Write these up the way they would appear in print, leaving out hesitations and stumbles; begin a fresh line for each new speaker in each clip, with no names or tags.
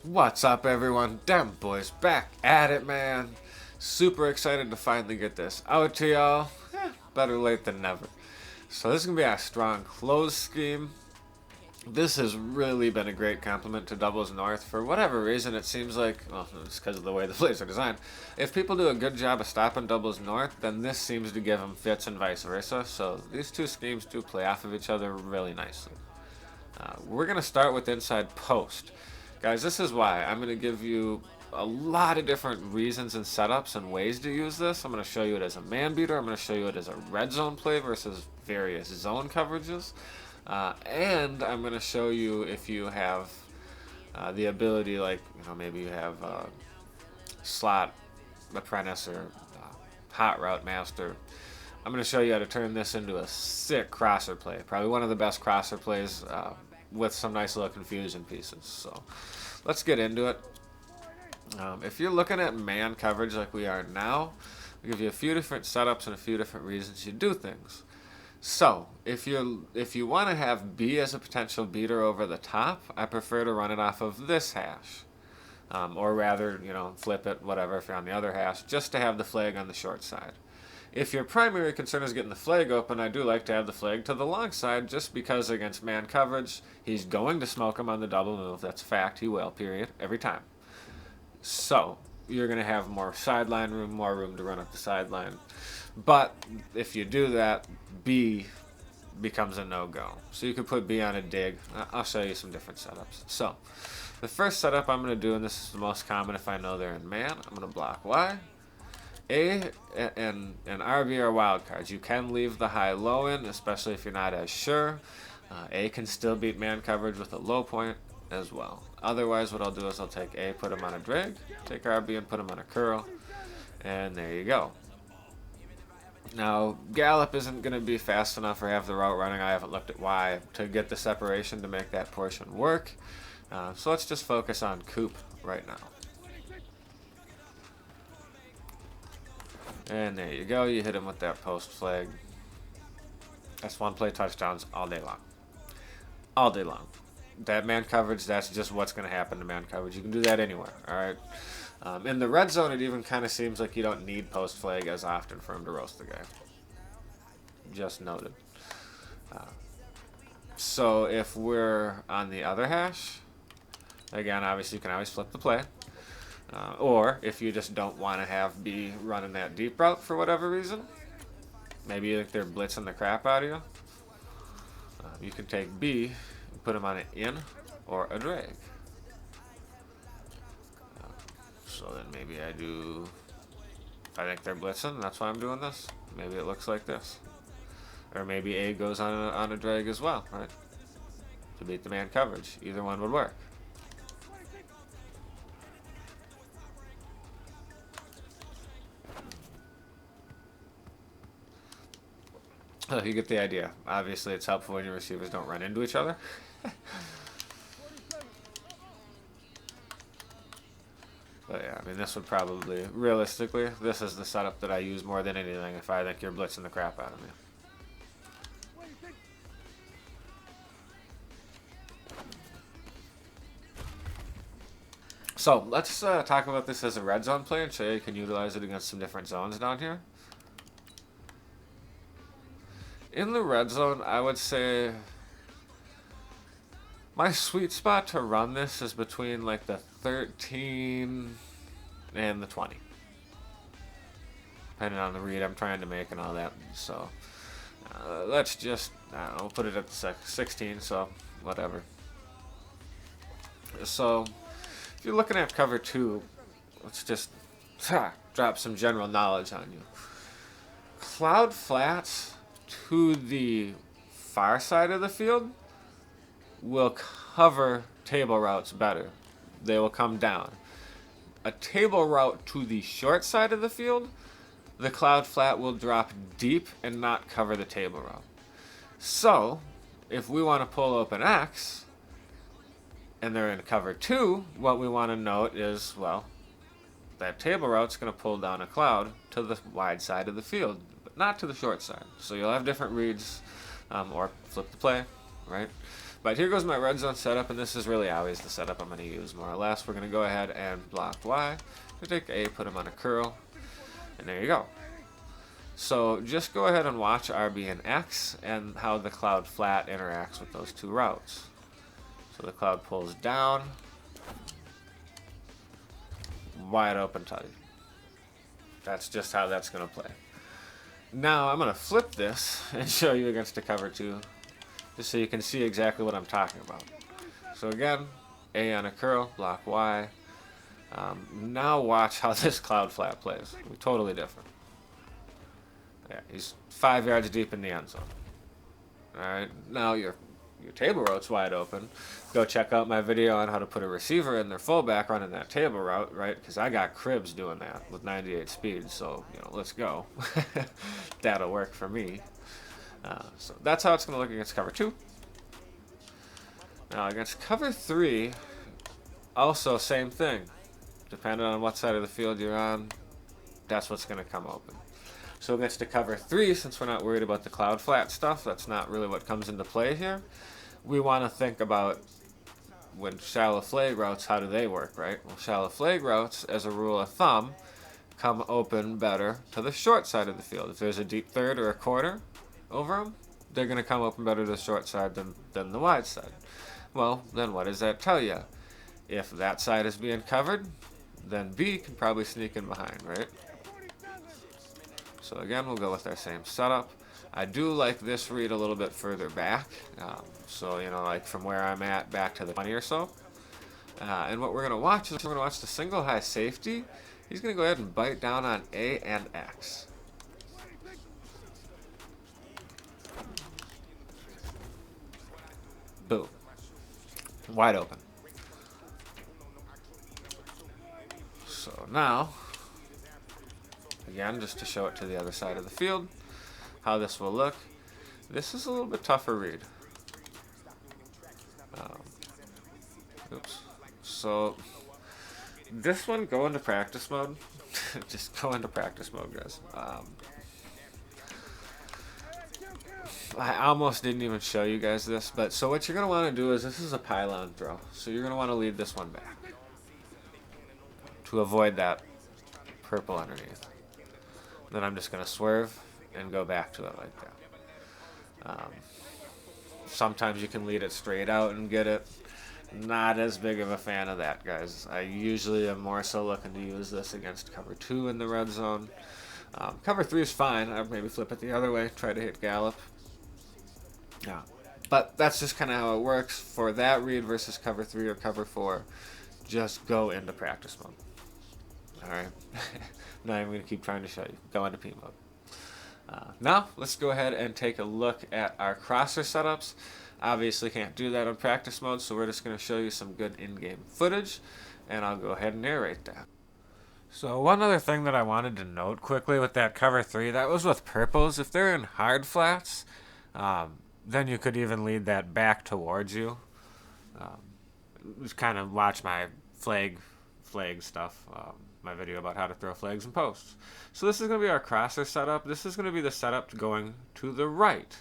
What's up, everyone? Dem Boys back at it, man. Super excited to finally get this out to y'all. Better late than never. So this is going to be our strong close scheme. This has really been a great compliment to Doubles North. For whatever reason, it seems like, well, it's because of the way the plays are designed. If people do a good job of stopping Doubles North, then this seems to give them fits and vice versa. So these two schemes do play off of each other really nicely. We're going to start with inside post. Guys, this is why I'm going to give you a lot of different reasons and setups and ways to use this. I'm going to show you it as a man beater. I'm going to show you it as a red zone play versus various zone coverages. And I'm going to show you if you have the ability, like, maybe you have slot apprentice or hot route master. I'm going to show you how to turn this into a sick crosser play. Probably one of the best crosser plays with some nice little confusion pieces. So let's get into it. If you're looking at man coverage like we are now, I'll give you a few different setups and a few different reasons you do things. So if you want to have B as a potential beater over the top, I prefer to run it off of this hash. Or rather, flip it, whatever, if you're on the other hash, just to have the flag on the short side. If your primary concern is getting the flag open, I do like to have the flag to the long side, just because against man coverage, he's going to smoke him on the double move. That's a fact. He will, period, every time. So you're going to have more sideline room, more room to run up the sideline. But if you do that, B becomes a no-go. So you could put B on a dig. I'll show you some different setups. So the first setup I'm going to do, and this is the most common if I know they're in man, I'm going to block Y. A and RB are wild cards. You can leave the high low in, especially if you're not as sure. A can still beat man coverage with a low point as well. Otherwise, what I'll do is I'll take A, put him on a drag, take RB and put him on a curl, and there you go. Now, Gallop isn't going to be fast enough or have the route running. I haven't looked at Y to get the separation to make that portion work. So let's just focus on Coop right now. And there you go. You hit him with that post flag. That's one play touchdowns all day long. All day long. That man coverage, that's just what's going to happen to man coverage. You can do that anywhere, all right? In the red zone, it even kind of seems like you don't need post flag as often for him to roast the guy. Just noted. So if we're on the other hash, again, obviously you can always flip the play. Or if you just don't want to have B running that deep route for whatever reason, maybe you think they're blitzing the crap out of you, you can take B and put him on an in or a drag. So then maybe I think they're blitzing, that's why I'm doing this. Maybe it looks like this. Or maybe A goes on a drag as well, right? To beat the man coverage. Either one would work. You get the idea. Obviously, it's helpful when your receivers don't run into each other. But yeah, I mean, this would probably, realistically, this is the setup that I use more than anything if I think you're blitzing the crap out of me. So let's talk about this as a red zone play and show you can utilize it against some different zones down here. In the red zone, I would say my sweet spot to run this is between like the 13 and the 20. Depending on the read I'm trying to make and all that. So let's just, I don't know, put it at the 16, so whatever. So if you're looking at cover 2, let's just drop some general knowledge on you. Cloud flats to the far side of the field will cover table routes better. They will come down. A table route to the short side of the field, the cloud flat will drop deep and not cover the table route. So, if we want to pull open X, and they're in cover 2, what we want to note is, well, that table route's going to pull down a cloud to the wide side of the field, but not to the short side. So you'll have different reads, or flip the play, right? But here goes my red zone setup, and this is really always the setup I'm going to use more or less. We're going to go ahead and block Y. We take A, put him on a curl, and there you go. So just go ahead and watch RB and X and how the cloud flat interacts with those two routes. So the cloud pulls down, wide open tutty. That's just how that's going to play. Now I'm going to flip this and show you against a cover 2, just so you can see exactly what I'm talking about. So again, A on a curl, block Y. Now watch how this cloud flat plays. It'll be totally different. Yeah, he's 5 yards deep in the end zone. Alright, now your table route's wide open. Go check out my video on how to put a receiver in their fullback running that table route, right? Because I got cribs doing that with 98 speed, so, let's go. That'll work for me. So that's how it's going to look against cover 2. Now against cover 3, also same thing. Depending on what side of the field you're on, that's what's going to come open. So against a cover 3, since we're not worried about the cloud flat stuff, that's not really what comes into play here. We want to think about when shallow flag routes, how do they work, right? Well, shallow flag routes, as a rule of thumb, come open better to the short side of the field. If there's a deep third or a quarter over them, they're going to come open better to the short side than the wide side. Well, then what does that tell you? If that side is being covered, then B can probably sneak in behind, right? So again, we'll go with our same setup. I do like this read a little bit further back. So, like from where I'm at back to the 20 or so. And what we're going to watch is we're going to watch the single high safety. He's going to go ahead and bite down on A and X. Boom. Wide open. So now, again, just to show it to the other side of the field, how this will look. This is a little bit tougher read. Oops. So this one, go into practice mode. Just go into practice mode, guys. I almost didn't even show you guys this, but so what you're going to want to do is, this is a pylon throw. So you're going to want to lead this one back to avoid that purple underneath. Then I'm just going to swerve and go back to it like that. Sometimes you can lead it straight out and get it. Not as big of a fan of that, guys. I usually am more so looking to use this against cover 2 in the red zone. Cover 3 is fine. I'd maybe flip it the other way, try to hit gallop. Yeah, but that's just kind of how it works. For that read versus cover 3 or cover 4, just go into practice mode. Alright, now I'm going to keep trying to show you. Go into P mode. Now, let's go ahead and take a look at our crosser setups. Obviously can't do that on practice mode, so we're just going to show you some good in-game footage, and I'll go ahead and narrate that. So one other thing that I wanted to note quickly with that cover 3, that was with purples. If they're in hard flats, then you could even lead that back towards you. Just kind of watch my flag stuff, my video about how to throw flags and posts. So this is going to be our crosser setup. This is going to be the setup going to the right.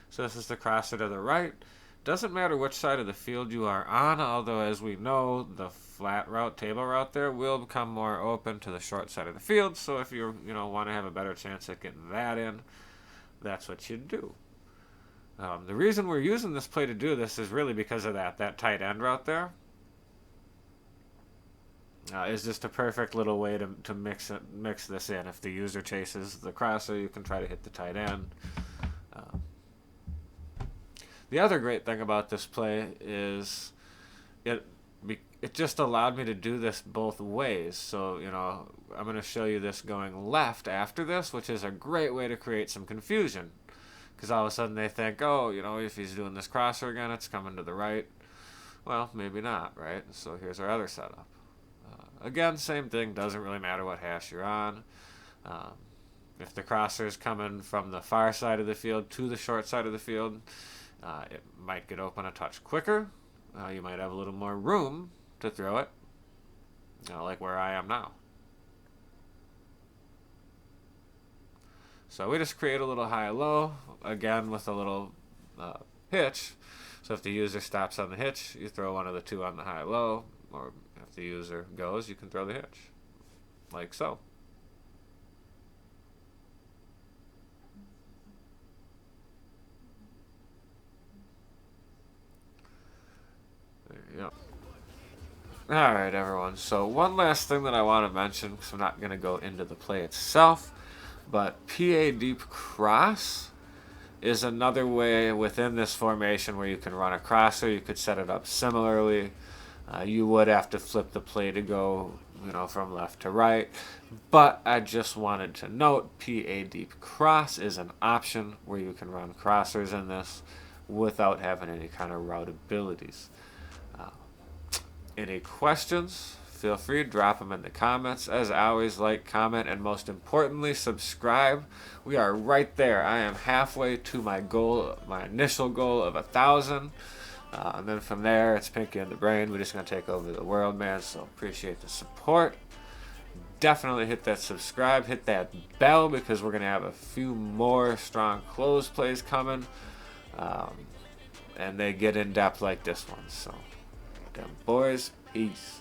So this is the crosser to the right. Doesn't matter which side of the field you are on, although as we know, the flat route, table route there will become more open to the short side of the field. So if you want to have a better chance at getting that in, that's what you do. The reason we're using this play to do this is really because of that tight end route there. Is just a perfect little way to mix this in. If the user chases the crosser, you can try to hit the tight end. The other great thing about this play is it just allowed me to do this both ways. So, I'm going to show you this going left after this, which is a great way to create some confusion. Because all of a sudden they think, oh, if he's doing this crosser again, it's coming to the right. Well, maybe not, right? So here's our other setup. Again, same thing. Doesn't really matter what hash you're on. If the crosser is coming from the far side of the field to the short side of the field, it might get open a touch quicker. You might have a little more room to throw it, like where I am now. So we just create a little high-low, again with a little hitch. So if the user stops on the hitch, you throw one of the two on the high-low, or if the user goes, you can throw the hitch, like so. There you go. Alright, everyone. So one last thing that I want to mention, because I'm not going to go into the play itself, but PA deep cross is another way within this formation where you can run a crosser. You could set it up similarly. You would have to flip the play to go, from left to right. But I just wanted to note PA deep cross is an option where you can run crossers in this without having any kind of route abilities. Any questions? Feel free to drop them in the comments. As always, like, comment, and most importantly, subscribe. We are right there. I am halfway to my goal, my initial goal of 1,000. And then from there, it's Pinky and the Brain. We're just going to take over the world, man. So appreciate the support. Definitely hit that subscribe. Hit that bell because we're going to have a few more strong close plays coming. And they get in depth like this one. So, them boys, peace.